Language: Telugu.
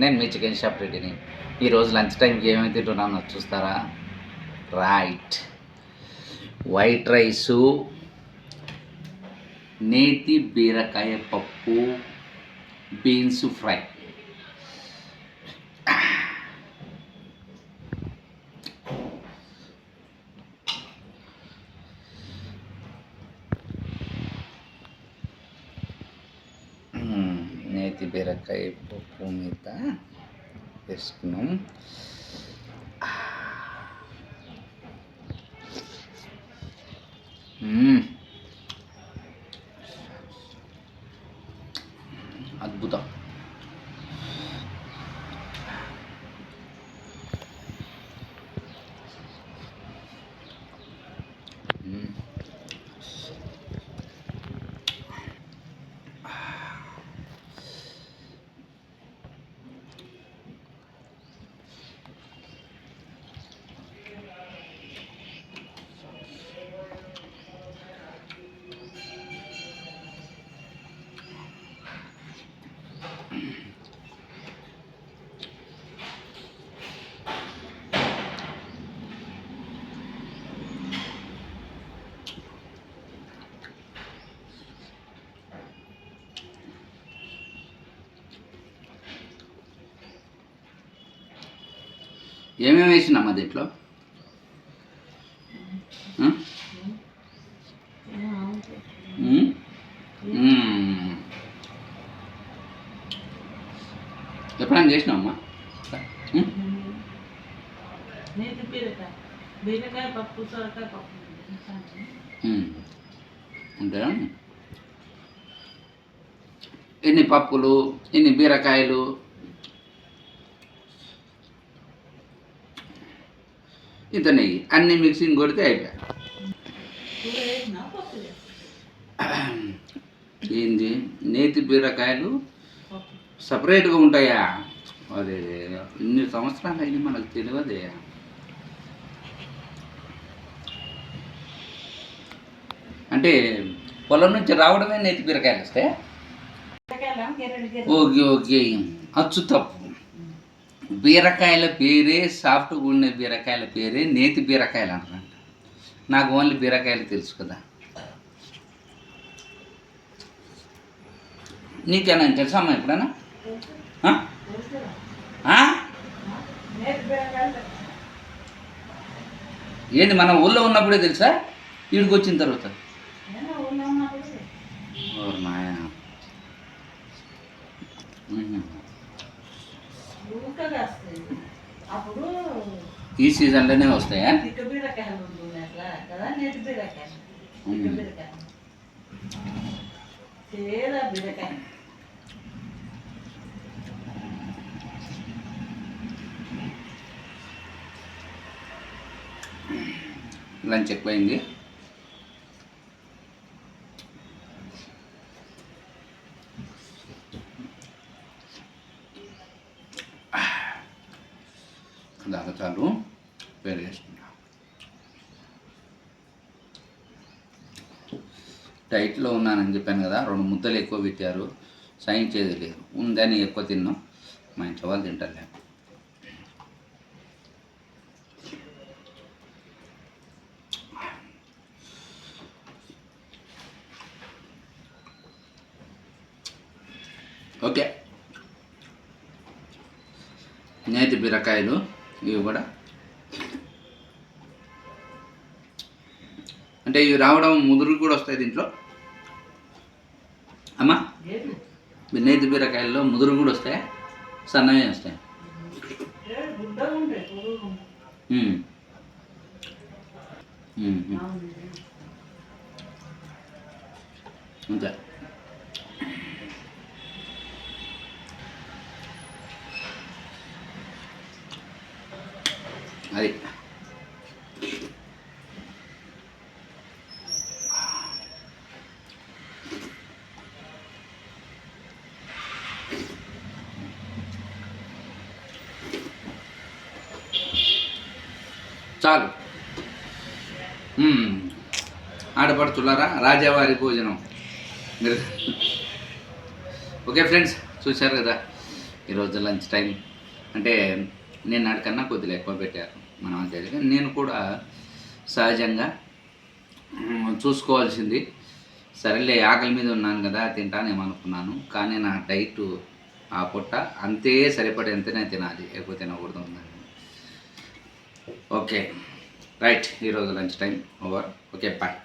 నేను మీ చికెన్ షాప్ రెడీని. ఈరోజు లంచ్ టైంకి ఏమైతే తింటున్నానో చూస్తారా? రైట్, వైట్ రైసు, నేతి బీరకాయ పప్పు, బీన్స్ ఫ్రై. నేతి బీరకాయ పప్పు మీద వేసుకున్నాం. అద్భుతం. ఏమేమి వేసినామా దీంట్లో? ఎప్పుడైనా చేసినామమ్మా? అంటే ఎన్ని పప్పులు, ఎన్ని బీరకాయలు, ఇంత నెయ్యి అన్ని మిక్సింగ్ కొడితే అయిపోయాయి. ఏంది నేతి బీరకాయలు సపరేట్గా ఉంటాయా? అదే ఇన్ని సంవత్సరాలు అయినా మనకు తెలియదే. అంటే పొలం నుంచి రావడమే నేతి బీరకాయలు వస్తే ఓకే ఓకే, అచ్చు తప్పు. బీరకాయల పేరే, సాఫ్ట్గా ఉండే బీరకాయల పేరే నేతి బీరకాయలు అంటారంట. నాకు ఓన్లీ బీరకాయలు తెలుసు కదా. నీకేనా తెలుసా అమ్మా ఎప్పుడైనా? ఏంది మన ఊళ్ళో ఉన్నప్పుడే తెలుసా? వీడికి వచ్చిన తర్వాత ఈ సీజన్లోనే వస్తాయా? లంచ్ ఎక్కువైంది. దాకా చాలు, వేరే చేసుకుంటా. డైట్లో ఉన్నానని చెప్పాను కదా, 2 ముద్దలు ఎక్కువ పెట్టారు, సహించేది లేదు. ఉందని ఎక్కువ తిన్నాం, మా ఇంట్లో వాళ్ళు తింటారులే. ఓకే, నేతి బీరకాయలు ఇవి కూడా అంటే ఇవి రావడం ముదురు కూడా వస్తాయి దీంట్లో అమ్మా. నేతి బీరకాయల్లో ముదురు కూడా వస్తాయి, సన్నమే వస్తాయి. అంతే. అది చాలు. ఆడపడుచులారా, రాజావారి భోజనం మీరు. ఓకే ఫ్రెండ్స్, చూశారు కదా, ఈరోజు లంచ్ టైం అంటే నేను నాటికన్నా కొద్దిగా ఎక్కువ పెట్టారు మనం అంతే. నేను కూడా సహజంగా చూసుకోవాల్సింది, సరేలే ఆకలి మీద ఉన్నాను కదా తింటానేమనుకున్నాను, కానీ నా డైట్ ఆ పొట్ట అంతే సరిపడేంతనే తినాలి, ఎక్కువ తినకూడదు ఉందని. ఓకే రైట్, ఈరోజు lunch time over. Okay bye.